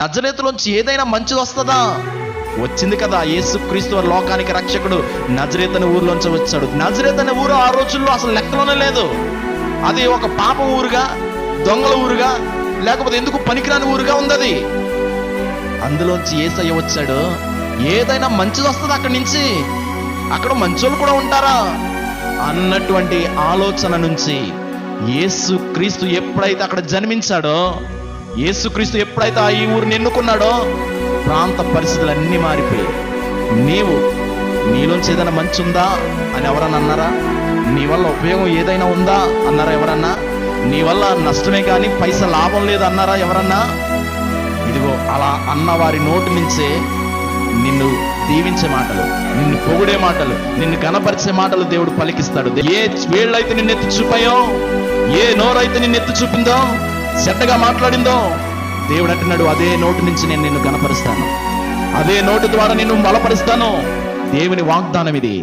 నజరేతులోంచి ఏదైనా మంచిది వస్తుందా? వచ్చింది కదా. యేసుక్రీస్తు వారు లోకానికి రక్షకుడు నజరేతు అనే ఊర్లోంచి వచ్చాడు. నజరేతు అనే ఊరు ఆ రోజుల్లో అసలు లెక్కలోనే లేదు. అది ఒక పాప ఊరుగా, దొంగల ఊరుగా, లేకపోతే ఎందుకు పనికిరాని ఊరుగా ఉంది అది. అందులోంచి యేసయ్య వచ్చాడు. ఏదైనా మంచిది వస్తుంది అక్కడి నుంచి? అక్కడ మంచోళ్ళు కూడా ఉంటారా అన్నటువంటి ఆలోచన నుంచి యేసుక్రీస్తు ఎప్పుడైతే అక్కడ జన్మించాడో, యేసుక్రీస్తు ఎప్పుడైతే ఈ ఊరిని ఎన్నుకున్నాడో, ప్రాంత పరిస్థితులు అన్నీ మారిపోయాయి. నీలోంచి ఏదైనా మంచి ఉందా అని ఎవరన్నా అన్నారా? నీ వల్ల ఉపయోగం ఏదైనా ఉందా అన్నారా ఎవరన్నా? నీ వల్ల నష్టమే కానీ పైసా లాభం లేదు అన్నారా ఎవరన్నా? ఇదిగో అలా అన్న వారి నోటి నుంచే నిన్ను దీవించే మాటలు, నిన్ను పొగిడే మాటలు, నిన్ను గణపరిచే మాటలు దేవుడు పలికిస్తాడు. ఏ వేళ్ళైతే నిన్ను ఎత్తి చూపాయో, ఏ నోరైతే నిన్ను ఎత్తి చూపిందో, చెడ్డగా మాట్లాడిందో, దేవుడు అంటున్నాడు అదే నోటి నుంచి నేను నిన్ను గణపరుస్తాను, అదే నోటి ద్వారా నిన్ను బలపరుస్తాను. దేవుని వాగ్దానం ఇది.